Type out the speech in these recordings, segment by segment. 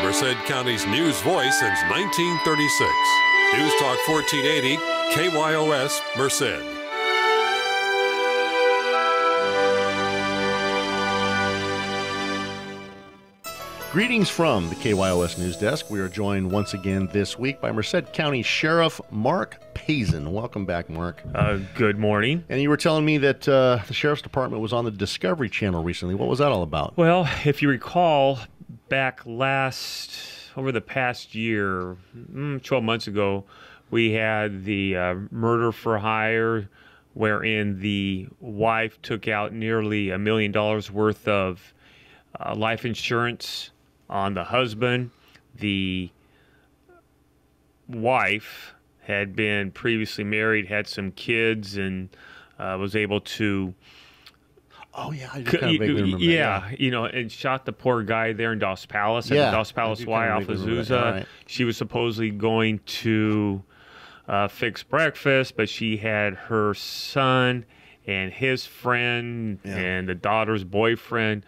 Merced County's news voice since 1936. News Talk 1480, KYOS, Merced. Greetings from the KYOS News Desk. We are joined once again this week by Merced County Sheriff Mark Pazin. Welcome back, Mark. Good morning. And you were telling me that the Sheriff's Department was on the Discovery Channel recently. What was that all about? Well, if you recall, back over the past year, 12 months ago, we had the murder for hire, wherein the wife took out nearly $1 million worth of life insurance on the husband. The wife had been previously married, had some kids, and was able to... Oh, yeah, I just kind of vaguely remember yeah, you know, and shot the poor guy there in Dos Palace, at the Dos Palace Y off of Azusa. Right. She was supposedly going to fix breakfast, but she had her son and his friend and the daughter's boyfriend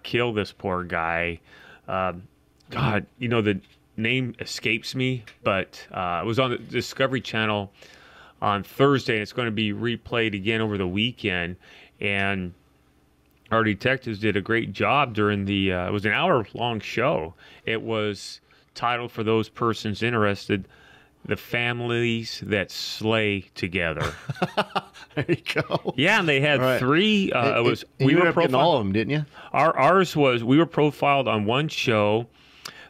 kill this poor guy. God, you know, the name escapes me, but it was on the Discovery Channel on Thursday, and it's going to be replayed again over the weekend. And our detectives did a great job during the, it was an hour-long show. It was titled, for those persons interested, The Families That Slay Together. There you go. Yeah, and they had three. You ended up getting all of them, didn't you? Ours was, we were profiled on one show.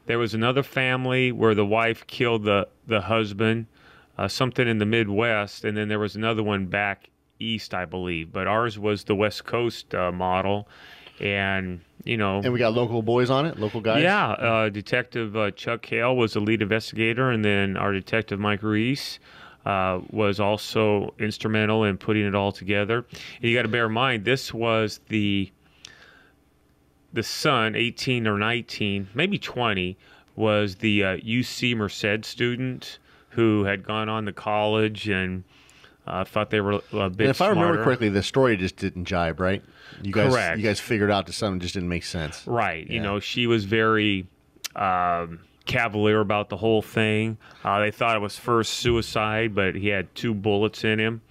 There was another family where the wife killed the husband, something in the Midwest, and then there was another one back east, I believe. But ours was the West Coast model, and you know. And we got local boys on it, local guys. Yeah, Detective Chuck Hale was the lead investigator, and then our detective Mike Reese was also instrumental in putting it all together. And you got to bear in mind, this was the son, 18 or 19, maybe 20, was the UC Merced student who had gone on to college and thought they were a bit smarter. And if I remember correctly, the story just didn't jibe, right? Correct. You guys figured out that something just didn't make sense. Right. Yeah. You know, she was very cavalier about the whole thing. They thought it was first suicide, but he had 2 bullets in him.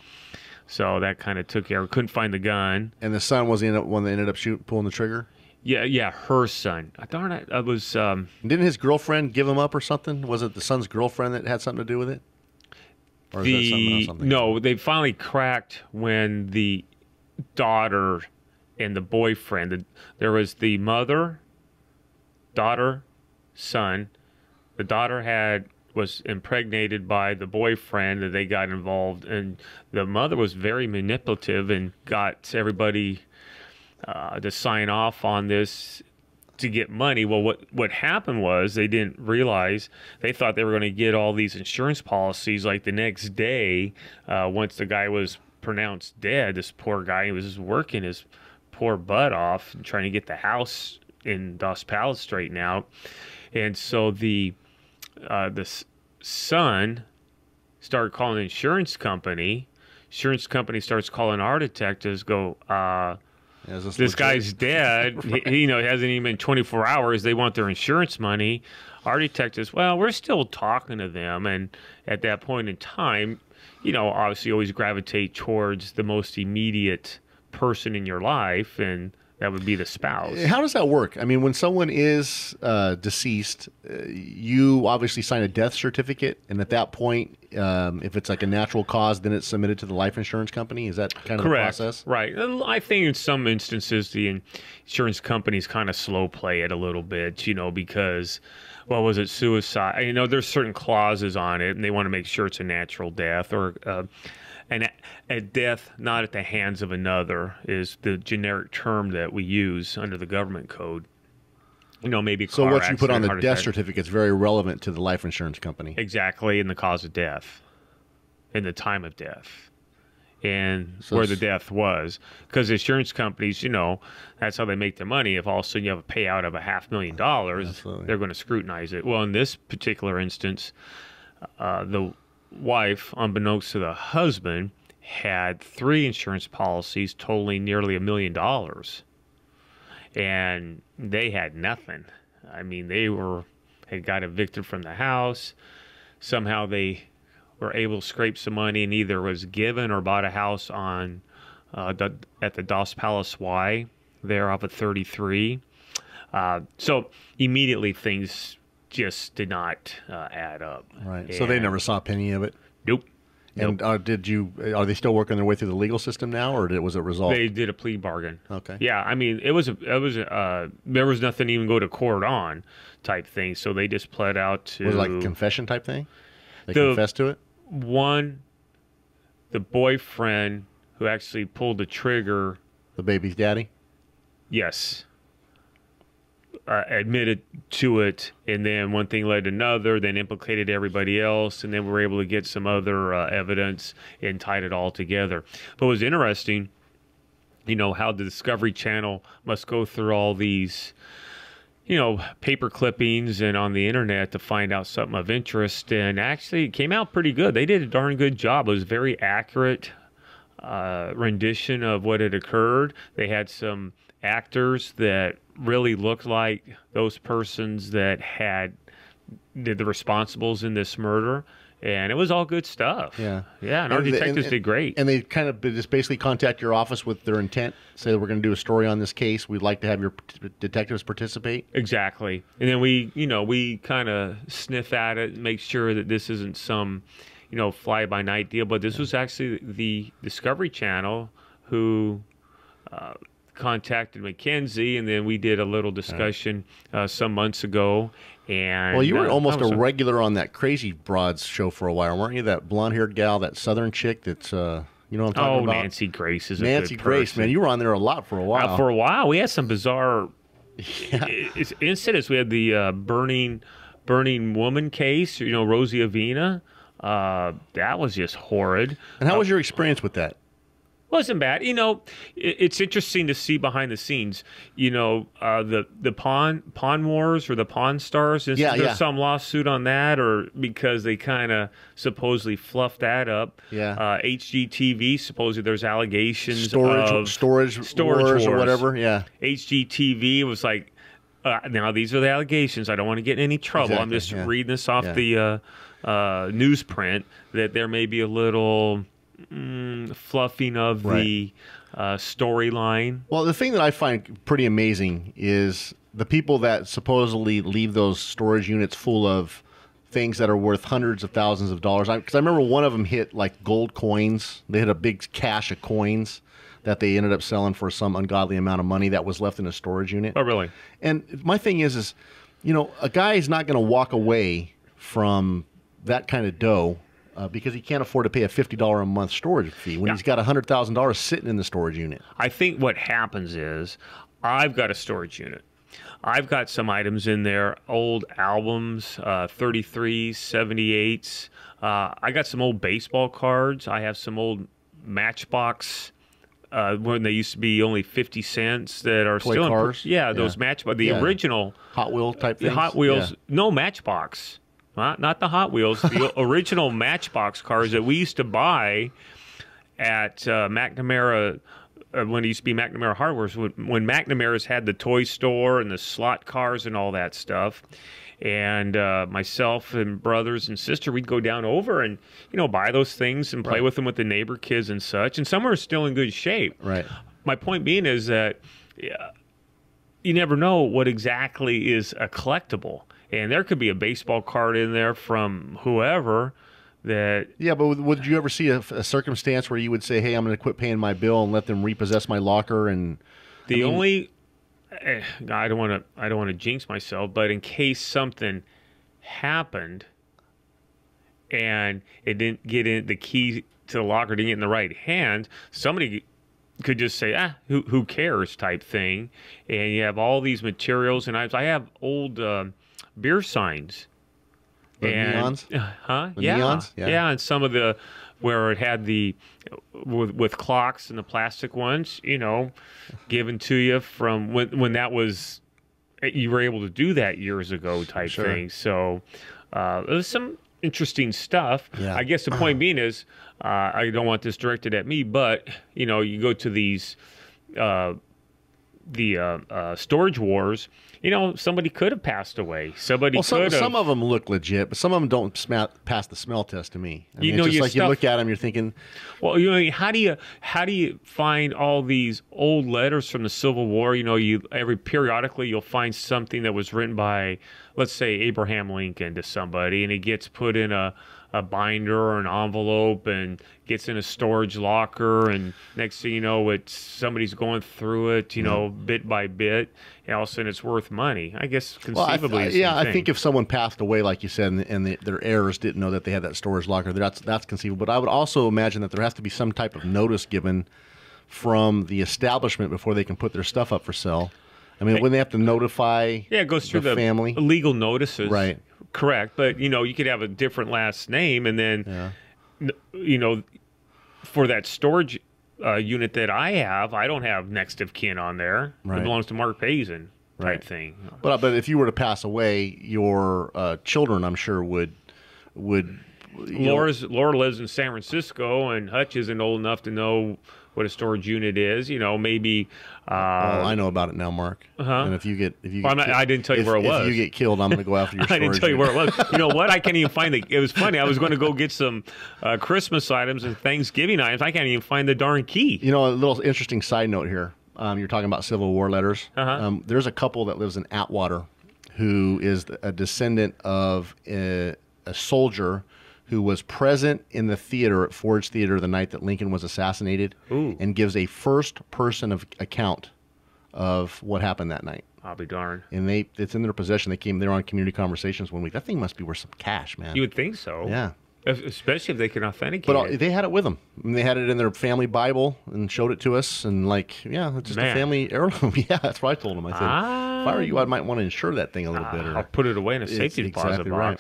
So that kind of took care. Couldn't find the gun. And the son was the one that ended up pulling the trigger? Yeah, her son. Darn it, I was... Didn't his girlfriend give him up or something? Was it the son's girlfriend that had something to do with it? Or is that something else? No, they finally cracked when the daughter and the boyfriend... There was the mother, daughter, son. The daughter was impregnated by the boyfriend, and they got involved. And the mother was very manipulative and got everybody... to sign off on this to get money. Well, what happened was they didn't realize, they thought they were going to get all these insurance policies like the next day once the guy was pronounced dead. This poor guy, he was just working his poor butt off and trying to get the house in Dos Palace straightened out. And so the son started calling the insurance company. Insurance company starts calling our detectives, this guy's dead. Right. He hasn't even been 24 hours. They want their insurance money. Our detectives, well, we're still talking to them. And at that point in time, obviously always gravitate towards the most immediate person in your life, and that would be the spouse. How does that work? I mean, when someone is deceased, you obviously sign a death certificate, and at that point, if it's like a natural cause, then it's submitted to the life insurance company? Is that kind of Correct. The process? Right. I think in some instances, the insurance companies kind of slow play it a little bit, because, well, was it suicide? There's certain clauses on it, and they want to make sure it's a natural death, or and a death not at the hands of another is the generic term that we use under the government code. Maybe so what you put on the death certificate is very relevant to the life insurance company. Exactly, in the cause of death, in the time of death, and where the death was. Because insurance companies, that's how they make their money. If all of a sudden you have a payout of $500,000, Absolutely. They're going to scrutinize it. Well, in this particular instance, the wife, unbeknownst to the husband, had 3 insurance policies totaling nearly $1 million. And they had nothing. I mean, they were had got evicted from the house. Somehow they were able to scrape some money and either was given or bought a house on at the Dos Palace Y there off of 33. So immediately things just did not add up. Right. So they never saw a penny of it? Nope. And are they still working their way through the legal system now, or was it resolved? They did a plea bargain. Okay. Yeah, I mean, there was nothing to even go to court on type thing, so they just pled out to... Was it like a confession type thing? They confessed to it? The boyfriend who actually pulled the trigger... The baby's daddy? Yes. Admitted to it, and then one thing led to another, then implicated everybody else, and then we were able to get some other evidence and tied it all together. But it was interesting, how the Discovery Channel must go through all these, paper clippings and on the internet to find out something of interest, and actually it came out pretty good. They did a darn good job. It was very accurate rendition of what had occurred. They had some actors that really looked like those persons that did the responsibles in this murder, and it was all good stuff. And our detectives did great. And they kind of just basically contact your office with their intent, say that we're going to do a story on this case, we'd like to have your detectives participate. Exactly. And then we kind of sniff at it and make sure that this isn't some fly-by-night deal, but this was actually the Discovery Channel who contacted Mackenzie, and then we did a little discussion some months ago. And well, you were almost a regular on that Crazy Broads show for a while, weren't you? That blonde-haired gal, that Southern chick that's, what I'm talking about? Nancy Grace is Nancy a good Grace, person. man. You were on there a lot for a while. For a while. We had some bizarre incidents. We had the burning woman case, Rosie Avena. That was just horrid. And how was your experience with that? Wasn't bad. It's interesting to see behind the scenes, the Pawn Wars or the Pawn Stars. There's some lawsuit on that, or because they kind of supposedly fluffed that up. HGTV, supposedly there's allegations storage wars or whatever. HGTV was like, now these are the allegations. I don't want to get in any trouble. Exactly, I'm just reading this off the newsprint, that there may be a little fluffing of the storyline. Well, the thing that I find pretty amazing is the people that supposedly leave those storage units full of things that are worth hundreds of thousands of dollars. Because I remember one of them hit like gold coins. They hit a big cache of coins that they ended up selling for some ungodly amount of money that was left in a storage unit. Oh, really? And my thing is a guy is not going to walk away from that kind of dough because he can't afford to pay a $50 a month storage fee when he's got $100,000 sitting in the storage unit. I think what happens is I've got a storage unit. I've got some items in there, old albums, 33s, 78s. I got some old baseball cards. I have some old Matchbox when they used to be only 50 cents that are toy still cars. Those Matchbox, the original Hot Wheel type things. Hot Wheels, no Matchbox. Not the Hot Wheels, the original Matchbox cars that we used to buy at McNamara when it used to be McNamara Hardware. When McNamara's had the toy store and the slot cars and all that stuff. And myself and brothers and sister, we'd go down over and buy those things and play with them with the neighbor kids and such. And some are still in good shape. Right. My point being is that you never know what exactly is a collectible. And there could be a baseball card in there from whoever that... Yeah, but would you ever see a circumstance where you would say, hey, I'm going to quit paying my bill and let them repossess my locker? And I don't want to jinx myself, but in case something happened and it didn't get in, the key to the locker didn't get in the right hand, somebody could just say, who cares type thing. And you have all these materials, and I have old... beer signs. Neons? Neons? Yeah, and some of the, where it had the, with clocks and the plastic ones, given to you from when that was, you were able to do that years ago type thing. So there's some interesting stuff. Yeah. I guess the point being is, I don't want this directed at me, but, you go to these storage wars, somebody could have passed away. Somebody Well, could have. some of them look legit, but some of them don't pass the smell test to me. I mean, know, it's just your like you look at them, you're thinking, Well, how do you find all these old letters from the Civil War? Periodically you'll find something that was written by, let's say, Abraham Lincoln to somebody, and it gets put in a binder or an envelope and gets in a storage locker, and next thing you know, somebody's going through it, bit by bit, and all of a sudden it's worth money. I guess conceivably, I think if someone passed away, like you said, and their heirs didn't know that they had that storage locker, that's conceivable. But I would also imagine that there has to be some type of notice given from the establishment before they can put their stuff up for sale. I mean, when they have to notify it goes through the family, legal notices, right? Correct, but you could have a different last name, and then for that storage unit that I have, I don't have next of kin on there. Right. It belongs to Mark Pazin type thing. But if you were to pass away, your children, I'm sure, would. Laura lives in San Francisco, and Hutch isn't old enough to know what a storage unit is. Maybe. Well, I know about it now, Mark. And if you get, I didn't tell you where it was. If you get killed, I'm going to go after your storage. I didn't tell you where it was. You know what? I can't even find it. It was funny. I was going to go get some Christmas items and Thanksgiving items. I can't even find the darn key. A little interesting side note here. You're talking about Civil War letters. There's a couple that lives in Atwater who is a descendant of a soldier who was present in the theater at Ford's Theater the night that Lincoln was assassinated, and gives a first-person account of what happened that night. I'll be darned. And it's in their possession. They came there on Community Conversations one week. That thing must be worth some cash, man. You would think so. Yeah. Especially if they can authenticate it. They had it with them. I mean, they had it in their family Bible and showed it to us. And it's just a family heirloom. Yeah, that's what I told them. I said, if I were you, I might want to insure that thing a little bit. I'll put it away in a safety deposit box. Right.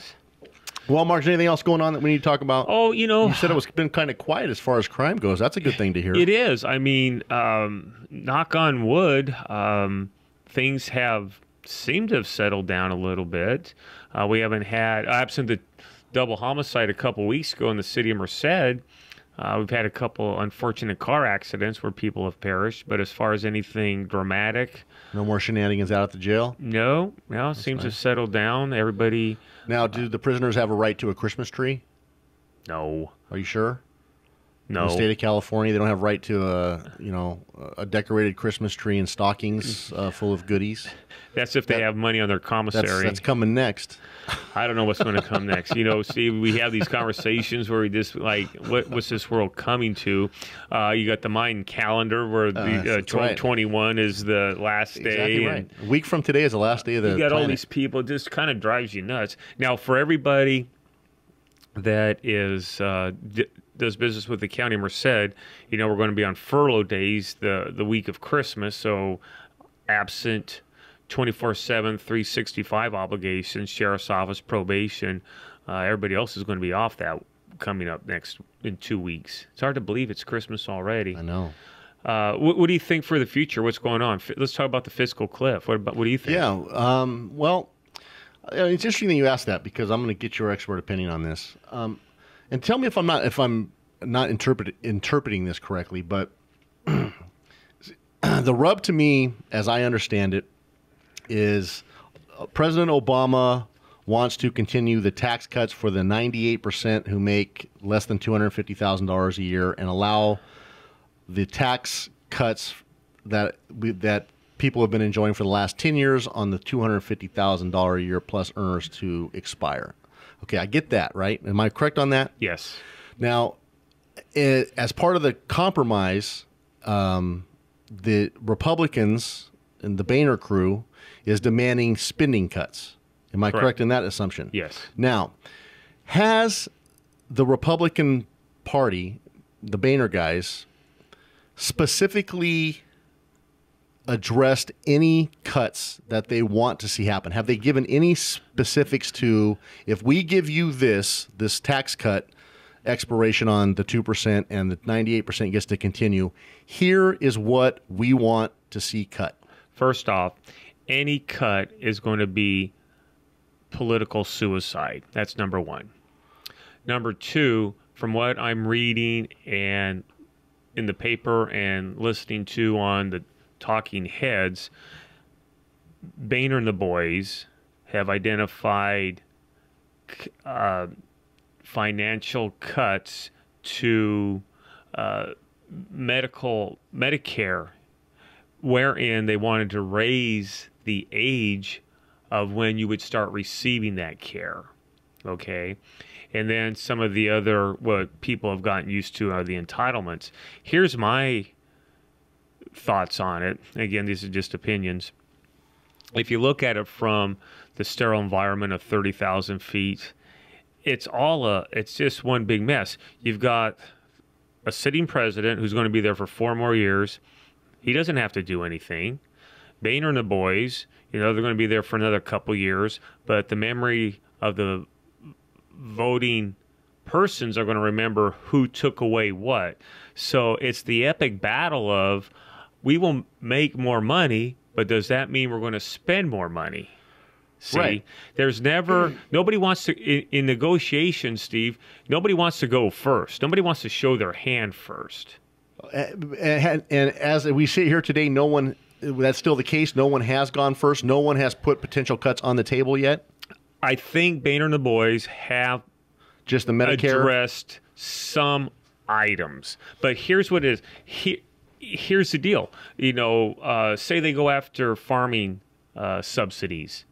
Well, Mark, is there anything else going on that we need to talk about? Oh, you said it was been kind of quiet as far as crime goes. That's a good thing to hear. It is. I mean, knock on wood, things seemed to have settled down a little bit. We haven't had, absent the double homicide a couple weeks ago in the city of Merced, we've had a couple unfortunate car accidents where people have perished. But as far as anything dramatic, no more shenanigans out at the jail? No, it seems to have settled down. Everybody. Now, do the prisoners have a right to a Christmas tree? No. Are you sure? No. In the state of California, they don't have right to a decorated Christmas tree and stockings full of goodies. That's if they have money on their commissary. That's coming next. I don't know what's going to come next. Steve, we have these conversations where we just what's this world coming to? You got the Mayan calendar where the 2021 is the last day. Exactly right. A week from today is the last day of the You got planet. all these people. It just kind of drives you nuts. Now, for everybody that is does business with the county of Merced, we're going to be on furlough days the week of Christmas. So, absent 24/7, 365 obligations, sheriff's office, probation, everybody else is going to be off that coming up in 2 weeks. It's hard to believe it's Christmas already. I know. What do you think for the future? What's going on? Let's talk about the fiscal cliff. What do you think? Yeah. Well, it's interesting that you asked that because I'm going to get your expert opinion on this. And tell me if I'm not interpreting this correctly, but the rub to me, as I understand it, is President Obama wants to continue the tax cuts for the 98% who make less than $250,000 a year and allow the tax cuts that people have been enjoying for the last 10 years on the $250,000 a year plus earners to expire. Okay, I get that, right? Am I correct on that? Yes. Now, as part of the compromise, the Republicans and the Boehner crew is demanding spending cuts. Am I correct in that assumption? Yes. Now, has the Republican Party, the Boehner guys, specifically addressed any cuts that they want to see happen? Have they given any specifics to, if we give you this tax cut expiration on the 2% and the 98% gets to continue, here is what we want to see cut? First off, any cut is going to be political suicide. That's number one. Number two, from what I'm reading and in the paper and listening to on the talking heads, Boehner and the boys have identified financial cuts to Medicare, wherein they wanted to raise the age of when you would start receiving that care. Okay. And then some of the other, what people have gotten used to are the entitlements. Here's my thoughts on it. Again, these are just opinions. If you look at it from the sterile environment of 30,000 feet, it's just one big mess. You've got a sitting president who's going to be there for 4 more years. He doesn't have to do anything. Boehner and the boys, they're going to be there for another couple years, but the memory of the voting persons are going to remember who took away what. So it's the epic battle of, we will make more money, but does that mean we're going to spend more money? See, right. There's nobody wants to, in negotiations, Steve, nobody wants to go first. Nobody wants to show their hand first. And as we sit here today, that's still the case. No one has gone first. No one has put potential cuts on the table yet. I think Boehner and the boys have just the Medicare addressed some items, but here's what it is. Here's the deal. Say they go after farming subsidies.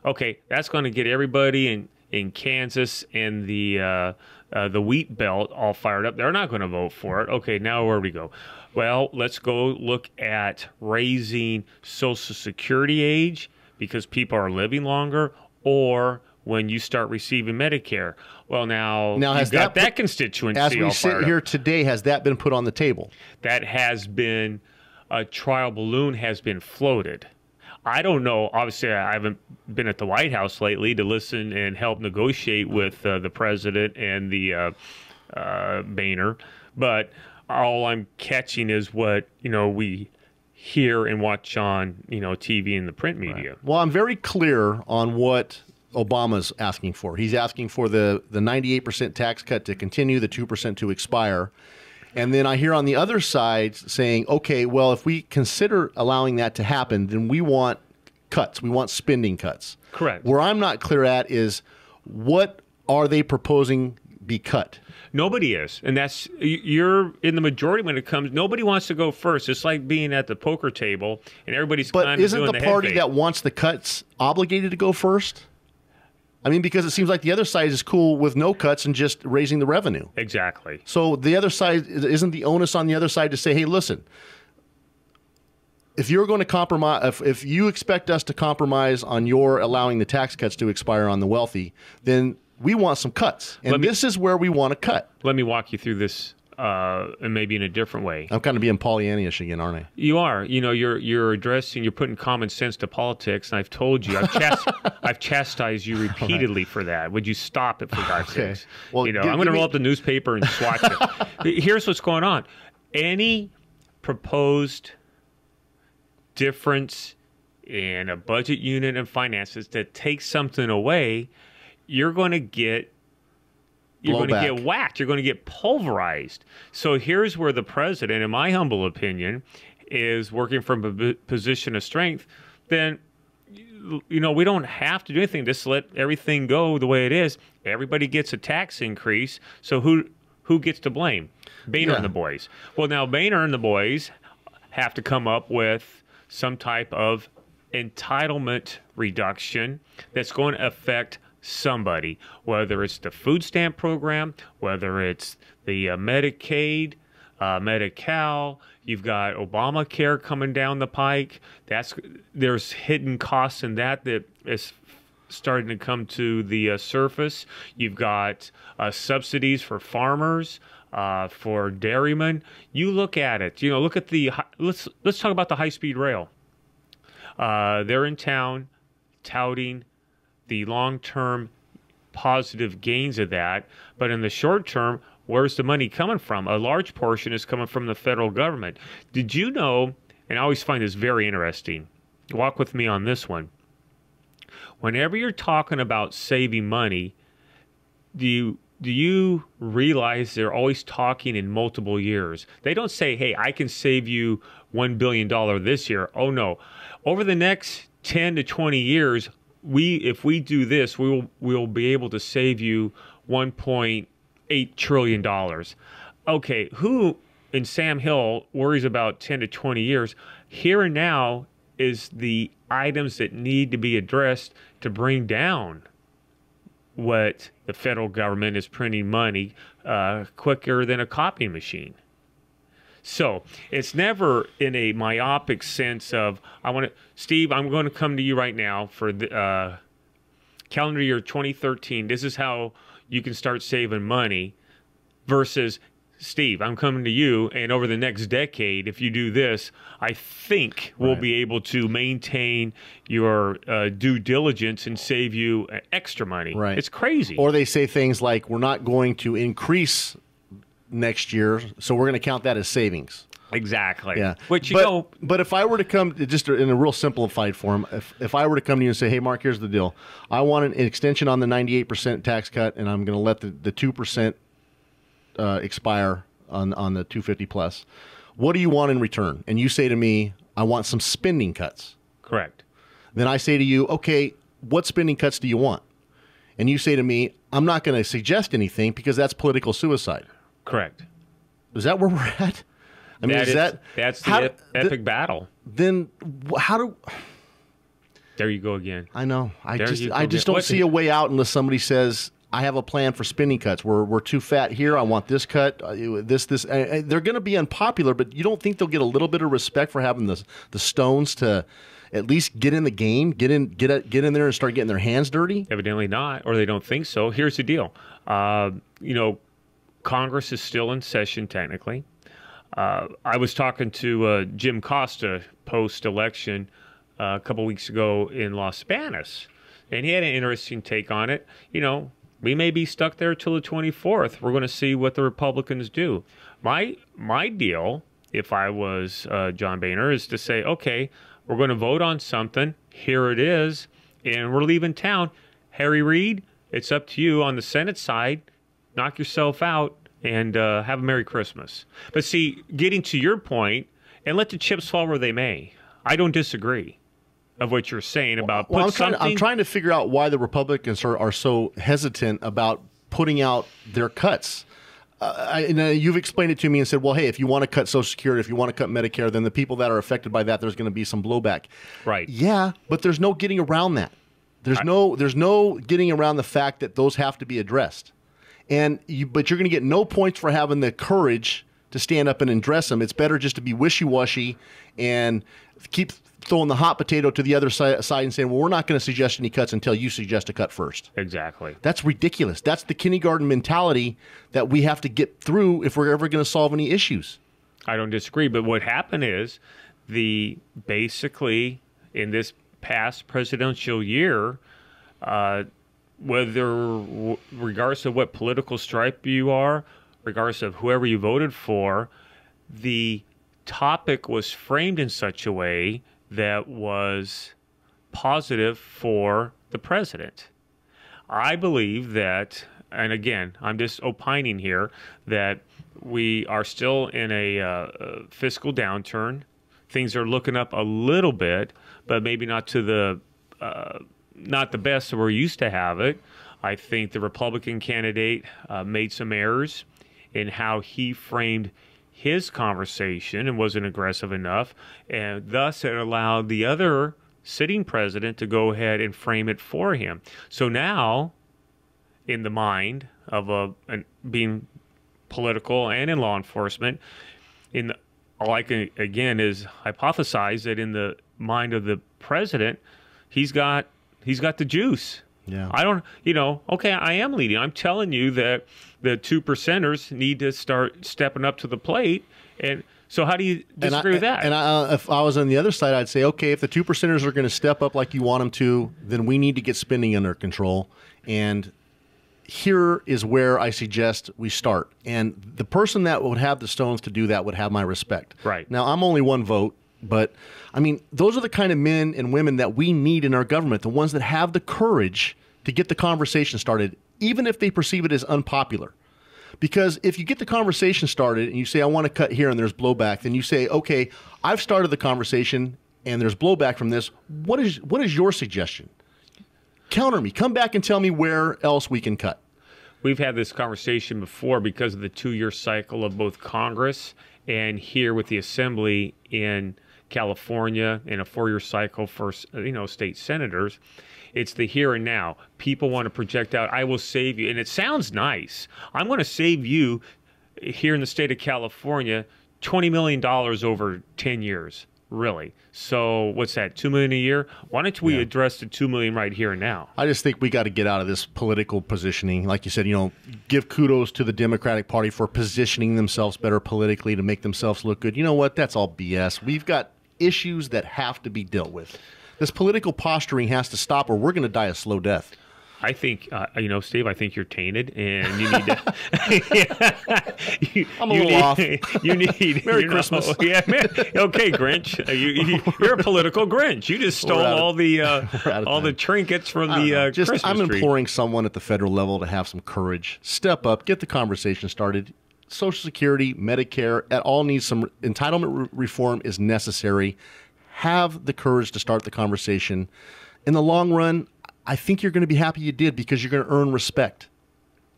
Okay, that's going to get everybody in Kansas and the wheat belt all fired up. They're not going to vote for it. Okay, now where do we go? Well, let's go look at raising Social Security age because people are living longer, or when you start receiving Medicare. Well, now has you've got that constituency as we all sit fired here up. today, has that been put on the table? That has been, a trial balloon has been floated. I don't know. Obviously, I haven't been at the White House lately to listen and help negotiate with the president and the Boehner, but all I'm catching is what we hear and watch on TV and the print media. Right. Well, I'm very clear on what Obama's asking for. He's asking for the 98% tax cut to continue, the 2% to expire. And then I hear on the other side saying, okay, well, if we consider allowing that to happen, then we want cuts. We want spending cuts. Correct. Where I'm not clear at is, what are they proposing be cut? Nobody is. And you're in the majority when it comes. Nobody wants to go first. It's like being at the poker table and everybody's kind of doing the head But isn't the party fake. that wants the cuts obligated to go first? I mean, because it seems like the other side is cool with no cuts and just raising the revenue. Exactly. So the other side, isn't the onus on the other side to say, hey, listen, if you're going to compromise, if you expect us to compromise on your allowing the tax cuts to expire on the wealthy, then we want some cuts. And this is where we want to cut. Let me walk you through this and maybe in a different way. I'm kind of being Pollyannish again, aren't I? You are. You're putting common sense to politics, and I've told you, I've chastised you repeatedly for that. Would you stop it, for God's sakes? Well, I'm going to roll up the newspaper and swatch it. Here's what's going on. Any proposed difference in a budget unit and finances that takes something away, you're going to get whacked. You're going to get pulverized. So here's where the president, in my humble opinion, is working from a position of strength. Then, we don't have to do anything. Just let everything go the way it is. Everybody gets a tax increase. So who gets to blame? Boehner and the boys. Well, now Boehner and the boys have to come up with some type of entitlement reduction that's going to affect somebody, whether it's the food stamp program, whether it's the Medicaid, Medi-Cal, you've got Obamacare coming down the pike. There's hidden costs in that is starting to come to the surface. You've got subsidies for farmers, for dairymen. You look at it. Look at let's talk about the high-speed rail. They're in town touting the long-term positive gains of that, but in the short term, where's the money coming from? A large portion is coming from the federal government. Did you know, and I always find this very interesting, walk with me on this one. Whenever you're talking about saving money, do you realize they're always talking in multiple years? They don't say, hey, I can save you $1 billion this year. Oh, no. Over the next 10 to 20 years, if we do this, we'll be able to save you $1.8 trillion. Okay, who in Sam Hill worries about 10 to 20 years? Here and now is the items that need to be addressed to bring down what the federal government is printing money quicker than a copying machine. So it's never in a myopic sense of, Steve, I'm going to come to you right now for the calendar year 2013. This is how you can start saving money, versus, Steve, I'm coming to you, and over the next decade, if you do this, I think we'll be able to maintain your due diligence and save you extra money. Right. It's crazy. Or they say things like, we're not going to increase next year, so we're going to count that as savings. Exactly. Yeah. Which, but if I were to come, just in a real simplified form, if I were to come to you and say, hey, Mark, here's the deal. I want an extension on the 98% tax cut, and I'm going to let the 2% expire on the 250 plus. What do you want in return? And you say to me, I want some spending cuts. Correct. Then I say to you, okay, what spending cuts do you want? And you say to me, I'm not going to suggest anything because that's political suicide. Correct. Is that where we're at? I mean, that's the epic battle. Then how do? There you go again. I know. I just again. don't see a way out unless somebody says, I have a plan for spending cuts. We're too fat here. I want this cut. This. They're going to be unpopular, but you don't think they'll get a little bit of respect for having the stones to at least get in the game, get in there and start getting their hands dirty? Evidently not, or they don't think so. Here's the deal. Congress is still in session technically. I was talking to Jim Costa post-election a couple weeks ago in Los Banos, and he had an interesting take on it. We may be stuck there till the 24th. We're going to see what the Republicans do. My deal, if I was John Boehner, is to say, okay, we're going to vote on something. Here it is, and we're leaving town. Harry Reid, it's up to you on the Senate side. Knock yourself out and have a Merry Christmas. But see, getting to your point, and let the chips fall where they may. I don't disagree of what you're saying about I'm trying to figure out why the Republicans are so hesitant about putting out their cuts. You've explained it to me and said, well, hey, if you want to cut Social Security, if you want to cut Medicare, then the people that are affected by that, there's going to be some blowback. Right. Yeah, but there's no getting around that. There's no getting around the fact that those have to be addressed. But you're going to get no points for having the courage to stand up and address them. It's better just to be wishy-washy and keep throwing the hot potato to the other side and saying, well, we're not going to suggest any cuts until you suggest a cut first. Exactly. That's ridiculous. That's the kindergarten mentality that we have to get through if we're ever going to solve any issues. I don't disagree. But what happened is basically in this past presidential year, regardless of what political stripe you are, regardless of whoever you voted for, the topic was framed in such a way that was positive for the president. I believe that, and again, I'm just opining here, that we are still in a fiscal downturn. Things are looking up a little bit, but maybe not to the not the best that we're used to have it. I think the Republican candidate made some errors in how he framed his conversation and wasn't aggressive enough, and thus it allowed the other sitting president to go ahead and frame it for him. So now, in the mind of being political and in law enforcement, all I can again is hypothesize that in the mind of the president, he's got the juice. Yeah. I don't, okay, I am leading. I'm telling you that the 2%ers need to start stepping up to the plate. And so how do you disagree with that? And if I was on the other side, I'd say, okay, if the 2%ers are going to step up like you want them to, then we need to get spending under control. And here is where I suggest we start. And the person that would have the stones to do that would have my respect. Right. Now, I'm only one vote. But, I mean, those are the kind of men and women that we need in our government, the ones that have the courage to get the conversation started even if they perceive it as unpopular. Because if you get the conversation started and you say, I want to cut here and there's blowback, then you say, okay, I've started the conversation and there's blowback from this. What is your suggestion? Counter me. Come back and tell me where else we can cut. We've had this conversation before because of the 2-year cycle of both Congress and here with the Assembly in California, and a 4-year cycle for state senators. It's the here and now. People want to project out, I will save you. And it sounds nice. I'm going to save you here in the state of California $20 million over 10 years. Really? So what's that, $2 million a year? Why don't we address the $2 million right here and now? I just think we got to get out of this political positioning. Like you said, give kudos to the Democratic Party for positioning themselves better politically to make themselves look good. You know what? That's all BS. We've got issues that have to be dealt with. This political posturing has to stop or we're going to die a slow death. I think, Steve, I think you're tainted, and you need to. I'm a little off. You need Merry Christmas. Okay, Grinch. You're a political Grinch. You just stole all the trinkets from the Christmas I'm tree. imploring someone at the federal level to have some courage. Step up. Get the conversation started. Social Security, Medicare, it all needs some entitlement reform is necessary. Have the courage to start the conversation. In the long run, I think you're going to be happy you did because you're going to earn respect.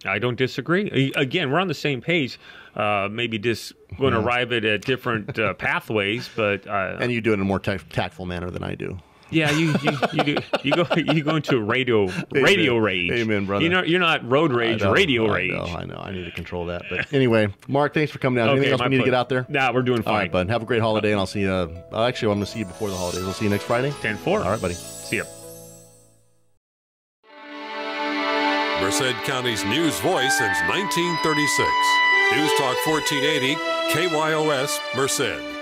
I don't disagree. Again, we're on the same page. Maybe just going to arrive at different pathways, but and you do it in a more tactful manner than I do. Yeah, you do. You go into radio rage. Amen, brother. You're not road rage, radio rage. I know. I need to control that. But anyway, Mark, thanks for coming down. Anything else we need to get out there? Nah, we're doing fine. All right, bud. Have a great holiday, and I'll see you. Actually, I'm going to see you before the holidays. I'll see you next Friday. 10-4. All right, buddy. See ya. Merced County's news voice since 1936. News Talk 1480, KYOS, Merced.